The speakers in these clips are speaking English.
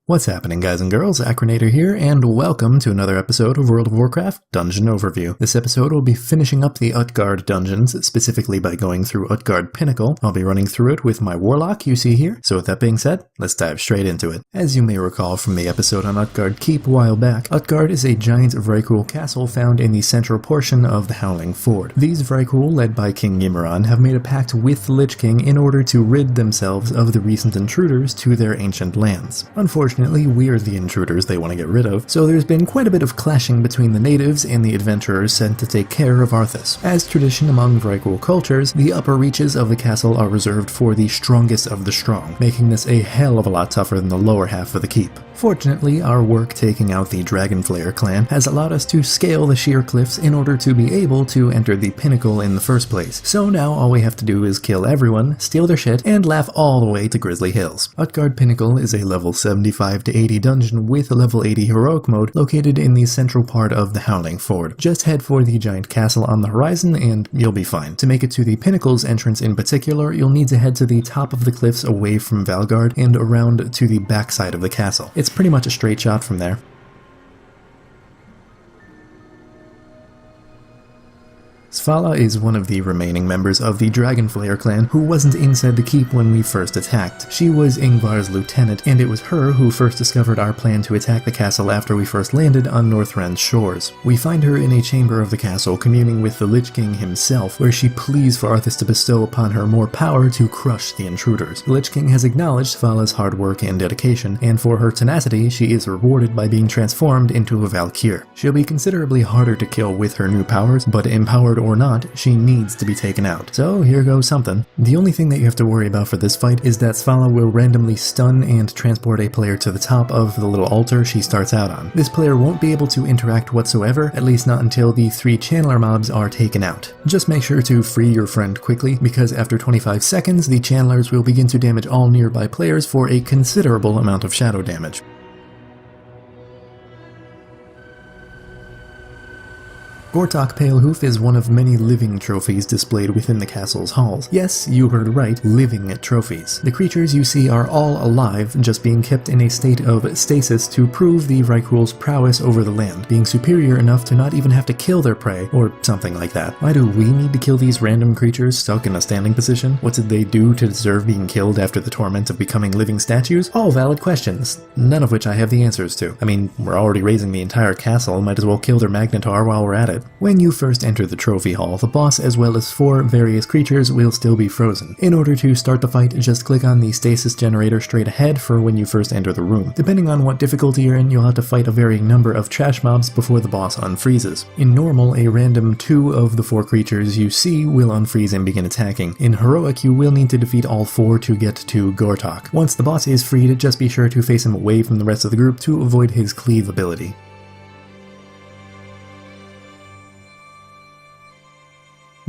What's happening, guys and girls? Acrinator here, and welcome to another episode of World of Warcraft Dungeon Overview. This episode will be finishing up the Utgarde dungeons, specifically by going through Utgarde Pinnacle. I'll be running through it with my Warlock you see here, so with that being said, let's dive straight into it. As you may recall from the episode on Utgarde Keep a while back, Utgarde is a giant Vrykul castle found in the central portion of the Howling Fjord. These Vrykul, led by King Ymiron, have made a pact with the Lich King in order to rid themselves of the recent intruders to their ancient lands. Unfortunately, we're the intruders they want to get rid of, so there's been quite a bit of clashing between the natives and the adventurers sent to take care of Arthas. As tradition among Vrykul cultures, the upper reaches of the castle are reserved for the strongest of the strong, making this a hell of a lot tougher than the lower half of the keep. Fortunately, our work taking out the Dragonflayer clan has allowed us to scale the sheer cliffs in order to be able to enter the pinnacle in the first place. So now all we have to do is kill everyone, steal their shit, and laugh all the way to Grizzly Hills. Utgarde Pinnacle is a level 75 to 80 dungeon with a level 80 heroic mode located in the central part of the Howling Fjord. Just head for the giant castle on the horizon and you'll be fine. To make it to the Pinnacle's entrance in particular, you'll need to head to the top of the cliffs away from Valgard and around to the backside of the castle. It's pretty much a straight shot from there. Svala is one of the remaining members of the Dragonflayer clan who wasn't inside the keep when we first attacked. She was Ingvar's lieutenant, and it was her who first discovered our plan to attack the castle after we first landed on Northrend's shores. We find her in a chamber of the castle communing with the Lich King himself, where she pleads for Arthas to bestow upon her more power to crush the intruders. The Lich King has acknowledged Svala's hard work and dedication, and for her tenacity she is rewarded by being transformed into a Valkyr. She'll be considerably harder to kill with her new powers, but empowered or not, she needs to be taken out. So here goes something. The only thing that you have to worry about for this fight is that Svala will randomly stun and transport a player to the top of the little altar she starts out on. This player won't be able to interact whatsoever, at least not until the 3 channeler mobs are taken out. Just make sure to free your friend quickly, because after 25 seconds the channelers will begin to damage all nearby players for a considerable amount of shadow damage. Gortok Palehoof is one of many living trophies displayed within the castle's halls. Yes, you heard right, living trophies. The creatures you see are all alive, just being kept in a state of stasis to prove the Vrykul's prowess over the land, being superior enough to not even have to kill their prey, or something like that. Why do we need to kill these random creatures stuck in a standing position? What did they do to deserve being killed after the torment of becoming living statues? All valid questions, none of which I have the answers to. I mean, we're already raising the entire castle, might as well kill their Magnetar while we're at it. When you first enter the trophy hall, the boss as well as 4 various creatures will still be frozen. In order to start the fight, just click on the stasis generator straight ahead for when you first enter the room. Depending on what difficulty you're in, you'll have to fight a varying number of trash mobs before the boss unfreezes. In normal, a random 2 of the 4 creatures you see will unfreeze and begin attacking. In heroic, you will need to defeat all 4 to get to Gortok. Once the boss is freed, just be sure to face him away from the rest of the group to avoid his cleave ability.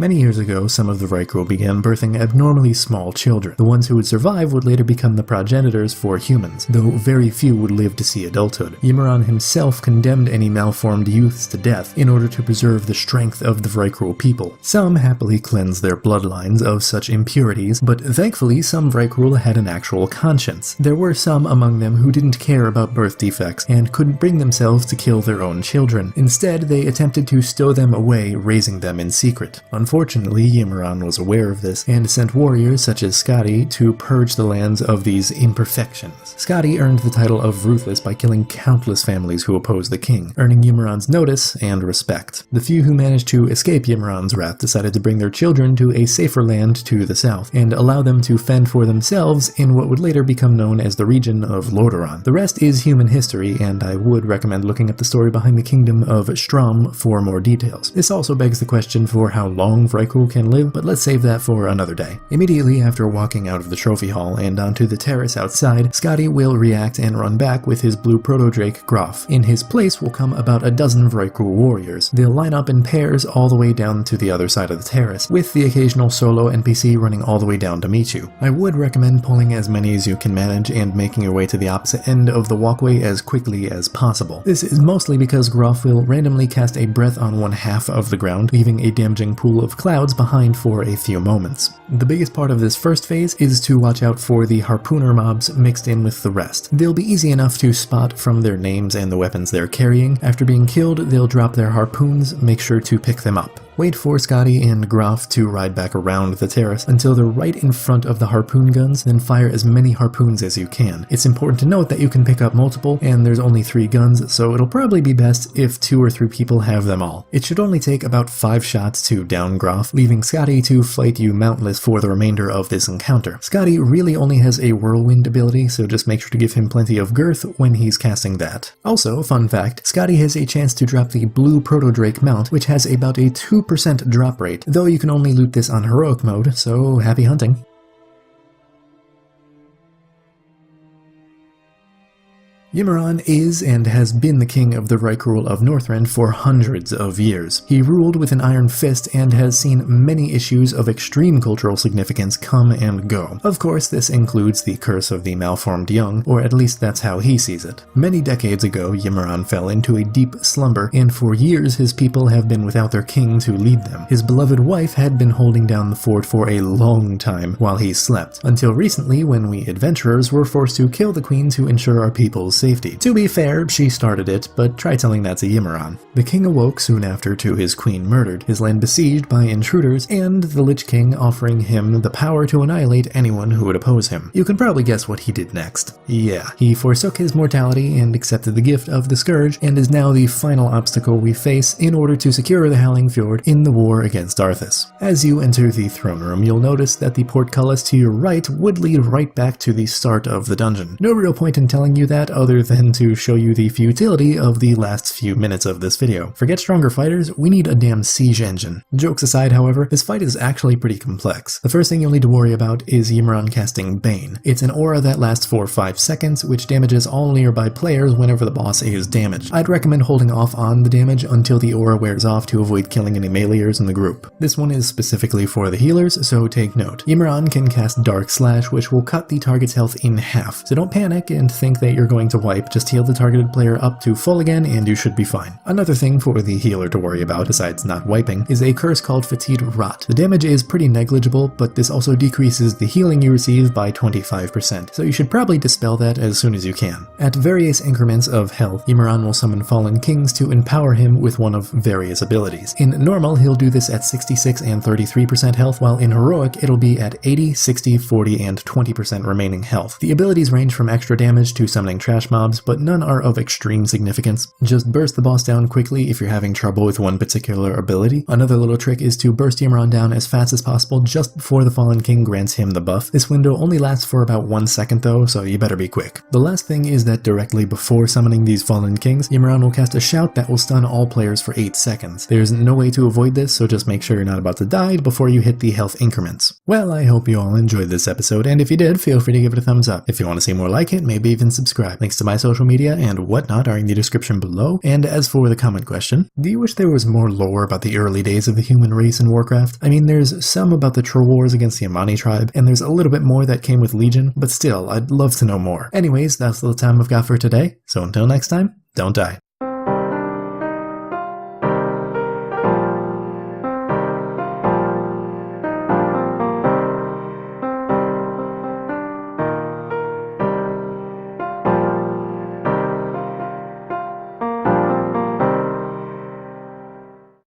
Many years ago, some of the Vrykul began birthing abnormally small children. The ones who would survive would later become the progenitors for humans, though very few would live to see adulthood. Ymiron himself condemned any malformed youths to death in order to preserve the strength of the Vrykul people. Some happily cleansed their bloodlines of such impurities, but thankfully some Vrykul had an actual conscience. There were some among them who didn't care about birth defects and couldn't bring themselves to kill their own children. Instead, they attempted to stow them away, raising them in secret. Unfortunately, Ymiron was aware of this and sent warriors such as Skadi to purge the lands of these imperfections. Skadi earned the title of Ruthless by killing countless families who opposed the king, earning Ymiron's notice and respect. The few who managed to escape Ymiron's wrath decided to bring their children to a safer land to the south and allow them to fend for themselves in what would later become known as the region of Lordaeron. The rest is human history, and I would recommend looking at the story behind the kingdom of Strom for more details. This also begs the question for how long Vrykul can live, but let's save that for another day. Immediately after walking out of the trophy hall and onto the terrace outside, Skadi will react and run back with his blue proto-drake Groff. In his place will come about a dozen Vrykul warriors. They'll line up in pairs all the way down to the other side of the terrace, with the occasional solo NPC running all the way down to meet you. I would recommend pulling as many as you can manage and making your way to the opposite end of the walkway as quickly as possible. This is mostly because Groff will randomly cast a breath on one half of the ground, leaving a damaging pool of of clouds behind for a few moments. The biggest part of this first phase is to watch out for the harpooner mobs mixed in with the rest. They'll be easy enough to spot from their names and the weapons they're carrying. After being killed, they'll drop their harpoons, make sure to pick them up. Wait for Scotty and Groff to ride back around the terrace until they're right in front of the harpoon guns, then fire as many harpoons as you can. It's important to note that you can pick up multiple, and there's only 3 guns, so it'll probably be best if 2 or 3 people have them all. It should only take about 5 shots to down Groff, leaving Scotty to fight you mountless for the remainder of this encounter. Scotty really only has a whirlwind ability, so just make sure to give him plenty of girth when he's casting that. Also, fun fact, Scotty has a chance to drop the blue Proto-Drake mount, which has about a 2% drop rate, though you can only loot this on heroic mode, so happy hunting. Ymiron is and has been the king of the Vrykul of Northrend for hundreds of years. He ruled with an iron fist and has seen many issues of extreme cultural significance come and go. Of course, this includes the curse of the malformed young, or at least that's how he sees it. Many decades ago, Ymiron fell into a deep slumber, and for years his people have been without their king to lead them. His beloved wife had been holding down the fort for a long time while he slept, until recently when we adventurers were forced to kill the queen to ensure our people's safety. To be fair, she started it, but try telling that to Ymiron. The king awoke soon after to his queen murdered, his land besieged by intruders, and the Lich King offering him the power to annihilate anyone who would oppose him. You can probably guess what he did next. Yeah, he forsook his mortality and accepted the gift of the Scourge, and is now the final obstacle we face in order to secure the Howling Fjord in the war against Arthas. As you enter the throne room, you'll notice that the portcullis to your right would lead right back to the start of the dungeon. No real point in telling you that other than to show you the futility of the last few minutes of this video. Forget stronger fighters, we need a damn siege engine. Jokes aside, however, this fight is actually pretty complex. The first thing you'll need to worry about is Ymiron casting Bane. It's an aura that lasts for 5 seconds, which damages all nearby players whenever the boss is damaged. I'd recommend holding off on the damage until the aura wears off to avoid killing any meleeers in the group. This one is specifically for the healers, so take note. Ymiron can cast Dark Slash, which will cut the target's health in half, so don't panic and think that you're going to wipe. Just heal the targeted player up to full again and you should be fine. Another thing for the healer to worry about, besides not wiping, is a curse called Fatigued Rot. The damage is pretty negligible, but this also decreases the healing you receive by 25%, so you should probably dispel that as soon as you can. At various increments of health, Ymiron will summon Fallen Kings to empower him with one of various abilities. In normal, he'll do this at 66 and 33% health, while in heroic, it'll be at 80, 60, 40, and 20% remaining health. The abilities range from extra damage to summoning trash mobs, but none are of extreme significance. Just burst the boss down quickly if you're having trouble with one particular ability. Another little trick is to burst Ymiron down as fast as possible just before the Fallen King grants him the buff. This window only lasts for about 1 second though, so you better be quick. The last thing is that directly before summoning these Fallen Kings, Ymiron will cast a shout that will stun all players for 8 seconds. There's no way to avoid this, so just make sure you're not about to die before you hit the health increments. Well, I hope you all enjoyed this episode, and if you did, feel free to give it a thumbs up. If you want to see more like it, maybe even subscribe. Links to my social media and whatnot are in the description below. And as for the comment question, do you wish there was more lore about the early days of the human race in Warcraft? I mean, there's some about the troll wars against the Amani tribe, and there's a little bit more that came with Legion, but still, I'd love to know more. Anyways, that's all the time I've got for today, so until next time, don't die.